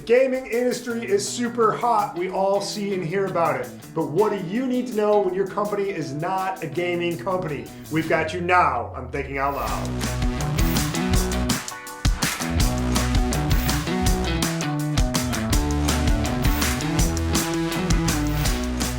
gaming industry is super hot, we all see and hear about it. But what do you need to know when your company is not a gaming company? We've got you now on Thinking Out Loud.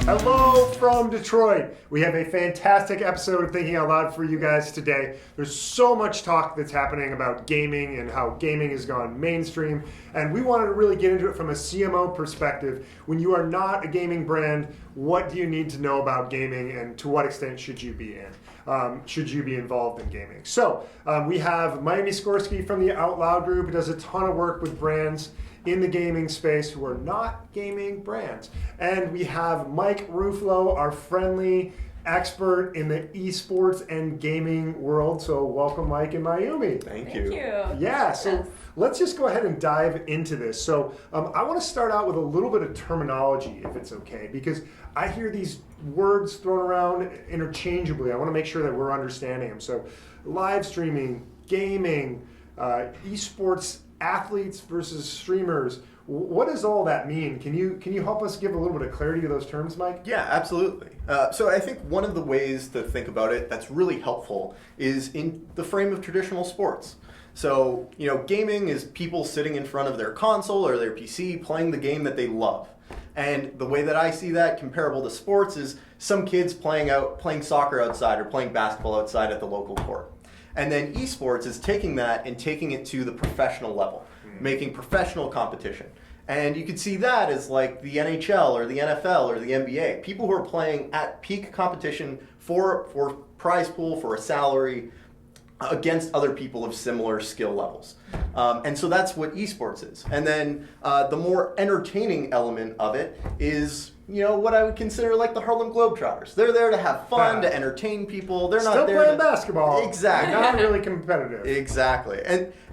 Hello from Detroit. We have a fantastic episode of Thinking Out Loud for you guys today. There's so much talk that's happening about gaming and how gaming has gone mainstream, and we wanted to really get into it from a CMO perspective. When you are not a gaming brand, what do you need to know about gaming, and to what extent should you be in? Should you be involved in gaming? So we have Mayumi Skorski from the Outloud group, who does a ton of work with brands in the gaming space who are not gaming brands. And we have Mike Ruffolo, our friendly expert in the eSports and gaming world. So welcome, Mike and Mayumi. Thank you. Yeah, so let's just go ahead and dive into this. So I want to start out with a little bit of terminology, if it's okay, because I hear these words thrown around interchangeably. I want to make sure that we're understanding them. So live streaming, gaming, eSports athletes versus streamers. What does all that mean? Can you help us give a little bit of clarity to those terms, Mike? Yeah, absolutely. So I think one of the ways to think about it that's really helpful is in the frame of traditional sports. So, gaming is people sitting in front of their console or their PC playing the game that they love. And the way that I see that comparable to sports is some kids playing soccer outside or playing basketball outside at the local court. And then eSports is taking that and taking it to the professional level, making professional competition. And you could see that as like the NHL or the NFL or the NBA. People who are playing at peak competition for prize pool, for a salary, against other people of similar skill levels. And so that's what eSports is. And then the more entertaining element of it is what I would consider like the Harlem Globetrotters. They're there to have fun, to entertain people. They're not there playing basketball. Exactly. Not really competitive. Exactly.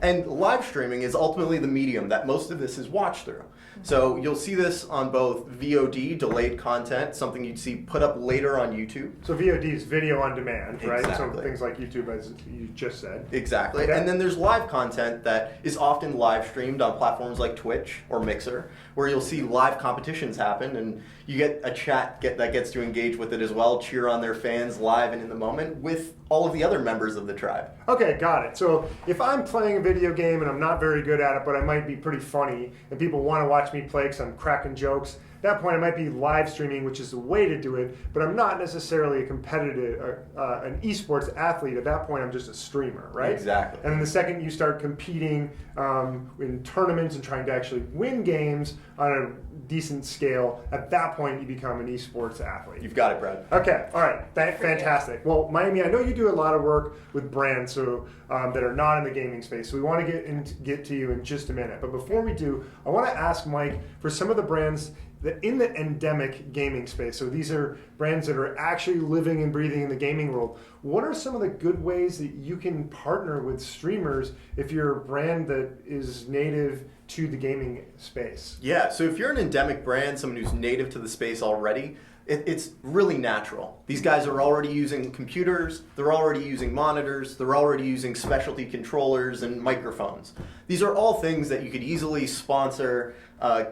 And live streaming is ultimately the medium that most of this is watched through. So you'll see this on both VOD, delayed content, something you'd see put up later on YouTube. So VOD is video on demand, right? Exactly. So things like YouTube, as you just said. Exactly. Okay. And then there's live content that is often live streamed on platforms like Twitch or Mixer, where you'll see live competitions happen and you get a chat that gets to engage with it as well, cheer on their fans live and in the moment with all of the other members of the tribe. Okay, got it. So if I'm playing a video game and I'm not very good at it, but I might be pretty funny and people want to watch me play because I'm cracking jokes, at that point I might be live streaming, which is the way to do it, but I'm not necessarily a competitive, an esports athlete. At that point I'm just a streamer, right? Exactly. And then the second you start competing in tournaments and trying to actually win games on a decent scale, at that point you become an esports athlete. You've got it, Brad. Okay, all right, fantastic. Well, Mayumi, I know you do a lot of work with brands that are not in the gaming space, so we want to get to you in just a minute. But before we do, I want to ask Mike for some of the brands that in the endemic gaming space. So these are brands that are actually living and breathing in the gaming world. What are some of the good ways that you can partner with streamers if you're a brand that is native to the gaming space? Yeah, so if you're an endemic brand, someone who's native to the space already, it's really natural. These guys are already using computers, they're already using monitors, they're already using specialty controllers and microphones. These are all things that you could easily sponsor,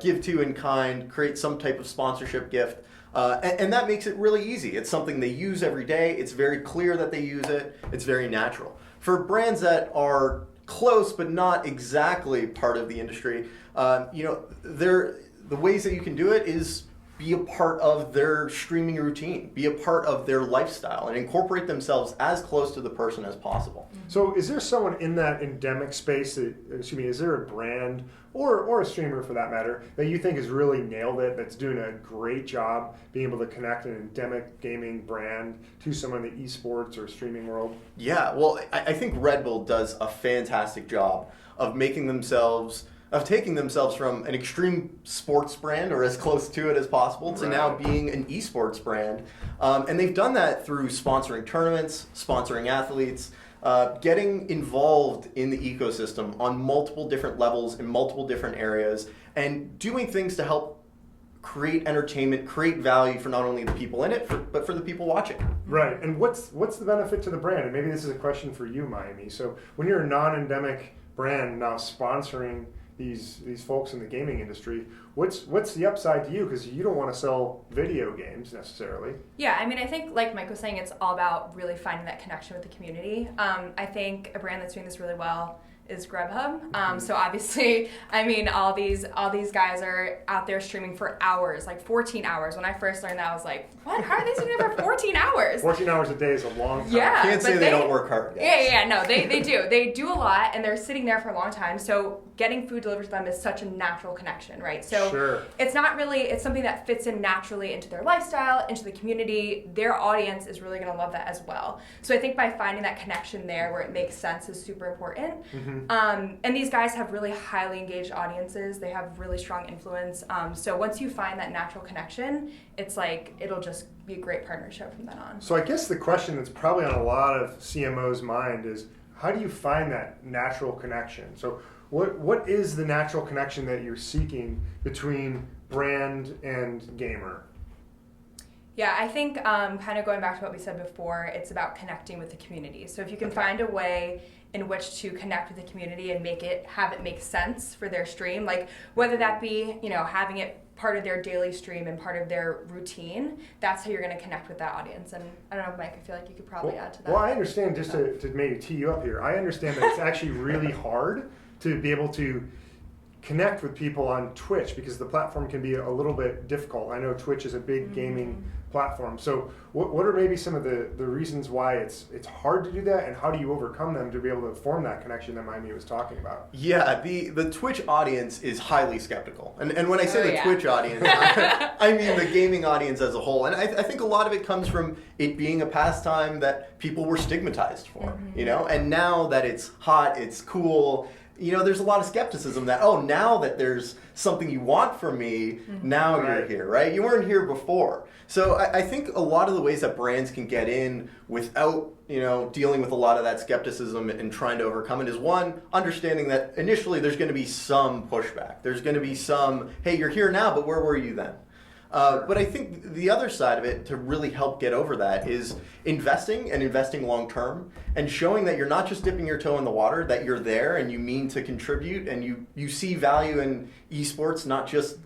give to in kind, create some type of sponsorship gift. And that makes it really easy. It's something they use every day. It's very clear that they use it. It's very natural. For brands that are close but not exactly part of the industry, the ways that you can do it is be a part of their streaming routine, be a part of their lifestyle, and incorporate themselves as close to the person as possible. So is there someone in that endemic space is there a brand or a streamer for that matter that you think has really nailed it, that's doing a great job being able to connect an endemic gaming brand to someone in the esports or streaming world? Yeah, well, I think Red Bull does a fantastic job of taking themselves from an extreme sports brand, or as close to it as possible, to now being an esports brand. And they've done that through sponsoring tournaments, sponsoring athletes, getting involved in the ecosystem on multiple different levels in multiple different areas, and doing things to help create entertainment, create value for not only the people in it, but for the people watching. Right, and what's the benefit to the brand? And maybe this is a question for you, Mayumi. So when you're a non-endemic brand now sponsoring these folks in the gaming industry. What's the upside to you? Because you don't want to sell video games necessarily. Yeah, I mean, I think like Mike was saying, it's all about really finding that connection with the community. I think a brand that's doing this really well is Grubhub. So obviously, I mean, all these guys are out there streaming for hours, like 14 hours. When I first learned that, I was like, what? How are they streaming for 14 hours? 14 hours a day is a long time. Yeah, Can't say they don't work hard, guys. Yeah, no, they do. They do a lot, and they're sitting there for a long time. So getting food delivered to them is such a natural connection, right? So Sure. it's not really, it's something that fits in naturally into their lifestyle, into the community. Their audience is really going to love that as well. So I think by finding that connection there where it makes sense is super important. And these guys have really highly engaged audiences. They have really strong influence. So once you find that natural connection, it's like, it'll just be a great partnership from then on. So I guess the question that's probably on a lot of CMOs' mind is, how do you find that natural connection? So what is the natural connection that you're seeking between brand and gamer? Yeah, I think kind of going back to what we said before, it's about connecting with the community. So if you can find a way in which to connect with the community and have it make sense for their stream, like whether that be, having it part of their daily stream and part of their routine, that's how you're going to connect with that audience. And I don't know, Mike, I feel like you could probably add to that. Well, I understand, just to maybe tee you up here, I understand that it's actually really hard to be able to connect with people on Twitch because the platform can be a little bit difficult. I know Twitch is a big gaming platform. So what are maybe some of the reasons why it's hard to do that, and how do you overcome them to be able to form that connection that Mayumi was talking about? Yeah, the Twitch audience is highly skeptical. And when I say Twitch audience, I mean the gaming audience as a whole. And I think a lot of it comes from it being a pastime that people were stigmatized for, and now that it's hot, it's cool, there's a lot of skepticism that, now that there's something you want from me, now you're here, right? You weren't here before. So I think a lot of the ways that brands can get in without, dealing with a lot of that skepticism and trying to overcome it is, one, understanding that initially there's going to be some pushback. There's going to be some, hey, you're here now, but where were you then? But I think the other side of it to really help get over that is investing long term and showing that you're not just dipping your toe in the water, that you're there and you mean to contribute and you see value in eSports, not just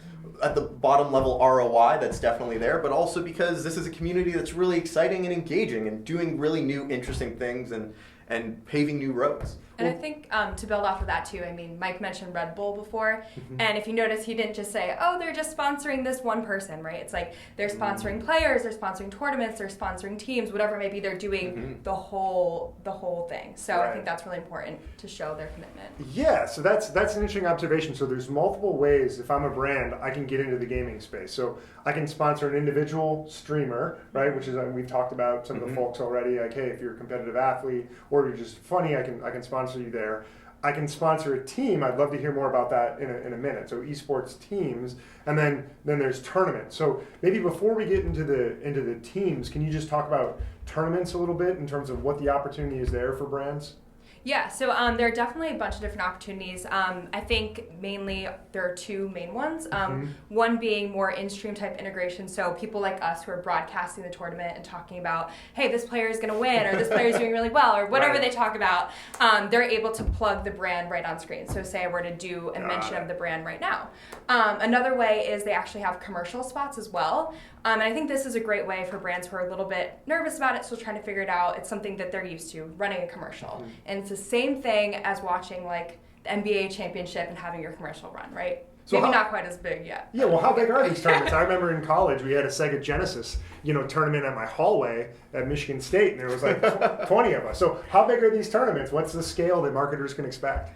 at the bottom level ROI that's definitely there, but also because this is a community that's really exciting and engaging and doing really new, interesting things and paving new roads. And I think to build off of that too, I mean, Mike mentioned Red Bull before, and if you notice, he didn't just say, they're just sponsoring this one person, right? It's like they're sponsoring players, they're sponsoring tournaments, they're sponsoring teams, whatever it may be, they're doing the whole thing. So I think that's really important to show their commitment. Yeah, so that's an interesting observation. So there's multiple ways, if I'm a brand, I can get into the gaming space. So I can sponsor an individual streamer, right? Which is, we've talked about some of the folks already, like, hey, if you're a competitive athlete or you're just funny, I can sponsor you there. I can sponsor a team. I'd love to hear more about that in a minute. So esports teams, and then there's tournaments. So maybe before we get into the teams, can you just talk about tournaments a little bit in terms of what the opportunity is there for brands? Yeah, so there are definitely a bunch of different opportunities. I think mainly there are two main ones. One being more in-stream type integration, so people like us who are broadcasting the tournament and talking about, hey, this player is going to win, or this player is doing really well, or whatever they talk about, they're able to plug the brand right on screen. So say I were to do a mention of the brand right now. Another way is they actually have commercial spots as well. And I think this is a great way for brands who are a little bit nervous about it, still trying to figure it out. It's something that they're used to, running a commercial. And it's the same thing as watching like the NBA championship and having your commercial run, right? So maybe not quite as big yet. Yeah, well, how big are these tournaments? I remember in college we had a Sega Genesis, tournament at my hallway at Michigan State, and there was like 20 of us. So how big are these tournaments? What's the scale that marketers can expect?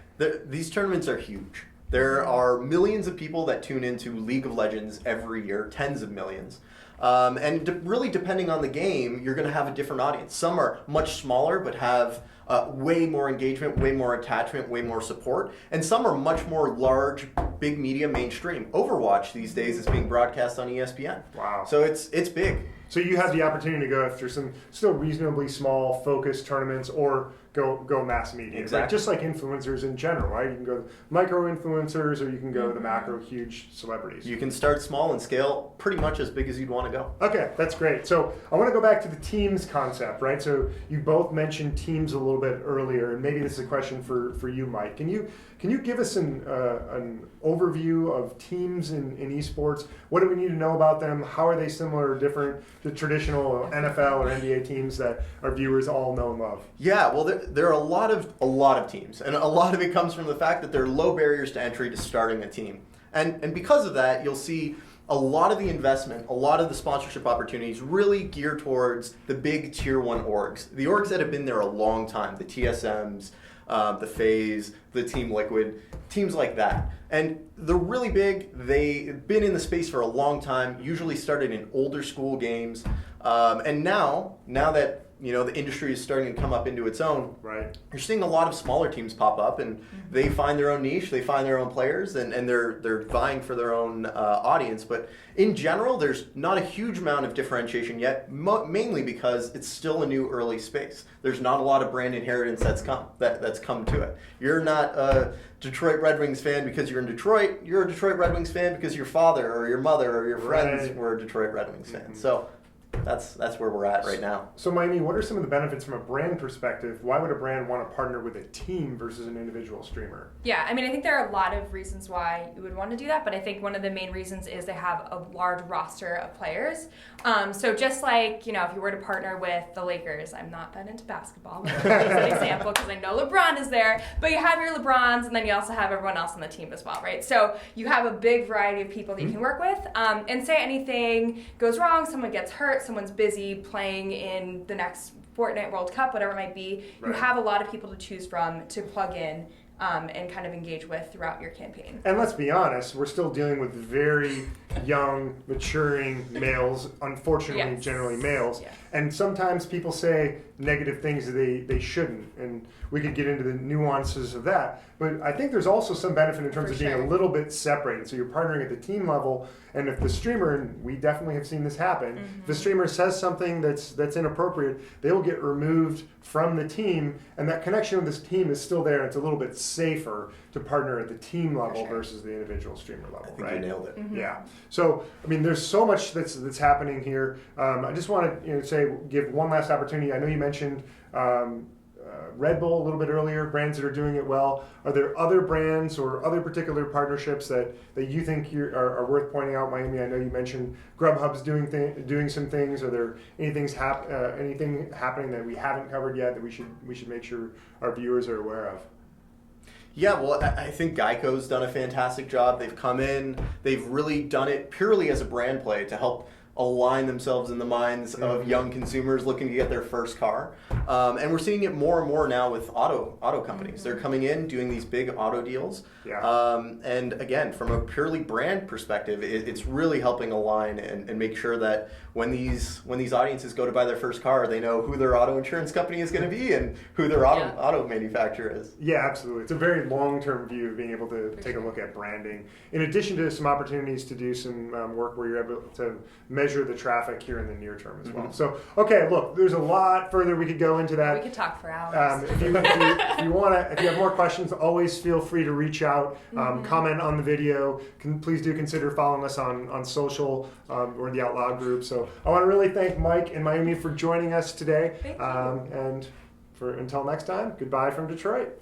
These tournaments are huge. There are millions of people that tune into League of Legends every year, tens of millions. And really depending on the game, you're going to have a different audience. Some are much smaller but have way more engagement, way more attachment, way more support. And some are much more large, big media, mainstream. Overwatch these days is being broadcast on ESPN. Wow. So it's big. So you have the opportunity to go after some still reasonably small, focused tournaments, or go mass media. Exactly. Right? Just like influencers in general, right? You can go micro influencers, or you can go the macro huge celebrities. You can start small and scale pretty much as big as you'd want to go. Okay, that's great. So I want to go back to the teams concept, right? So you both mentioned teams a little bit earlier, and maybe this is a question for you, Mike. Can you give us an overview of teams in esports? What do we need to know about them? How are they similar or different to traditional NFL or NBA teams that our viewers all know and love? Yeah, well, there are a lot of teams, and a lot of it comes from the fact that there are low barriers to entry to starting a team, and because of that, you'll see a lot of the investment, a lot of the sponsorship opportunities really gear towards the big tier 1 orgs, the orgs that have been there a long time, the TSMs, the FaZe, the Team Liquid, teams like that. And they're really big. They've been in the space for a long time, usually started in older school games. And now that the industry is starting to come up into its own, right, you're seeing a lot of smaller teams pop up, and they find their own niche, they find their own players, and they're vying for their own audience. But in general, there's not a huge amount of differentiation yet, mainly because it's still a new early space. There's not a lot of brand inheritance that's come to it. You're not a Detroit Red Wings fan because you're in Detroit. You're a Detroit Red Wings fan because your father or your mother or your friends were a Detroit Red Wings fan. So that's where we're at right now. So Mayumi, what are some of the benefits from a brand perspective? Why would a brand want to partner with a team versus an individual streamer? Yeah, I mean, I think there are a lot of reasons why you would want to do that, but I think one of the main reasons is they have a large roster of players. So just like, if you were to partner with the Lakers, I'm not that into basketball, but as an example, because I know LeBron is there, but you have your LeBrons, and then you also have everyone else on the team as well, right? So you have a big variety of people that you can work with, and say anything goes wrong, someone gets hurt, someone's busy playing in the next Fortnite World Cup, whatever it might be, you have a lot of people to choose from to plug in and kind of engage with throughout your campaign. And let's be honest, we're still dealing with very young, maturing males, unfortunately, generally males. Yeah. And sometimes people say negative things that they shouldn't, and we could get into the nuances of that. But I think there's also some benefit in terms of being a little bit separated. So you're partnering at the team level, and if the streamer, and we definitely have seen this happen, if the streamer says something that's inappropriate, they will get removed from the team, and that connection with this team is still there, and it's a little bit safer to partner at the team level versus the individual streamer level, I think you nailed it. Yeah. So, I mean, there's so much that's happening here. I just want to give one last opportunity. I know you mentioned Red Bull a little bit earlier, brands that are doing it well. Are there other brands or other particular partnerships that you think are worth pointing out, Mayumi? I know you mentioned Grubhub's doing some things. Are there anything happening that we haven't covered yet that we should make sure our viewers are aware of? Yeah, well, I think Geico's done a fantastic job. They've come in, they've really done it purely as a brand play to help align themselves in the minds of young consumers looking to get their first car. And we're seeing it more and more now with auto companies. They're coming in, doing these big auto deals. Yeah. And again, from a purely brand perspective, it's really helping align and make sure that when these audiences go to buy their first car, they know who their auto insurance company is going to be and who their auto manufacturer is. Yeah, absolutely. It's a very long-term view of being able to take a look at branding. In addition to some opportunities to do some work where you're able to measure the traffic here in the near term as well. So, okay, look, there's a lot further we could go into that. We could talk for hours. If you have more questions, always feel free to reach out, comment on the video. Please do consider following us on social or the Outloud group. So I want to really thank Mike and Mayumi for joining us today. Thank you. And until next time, goodbye from Detroit.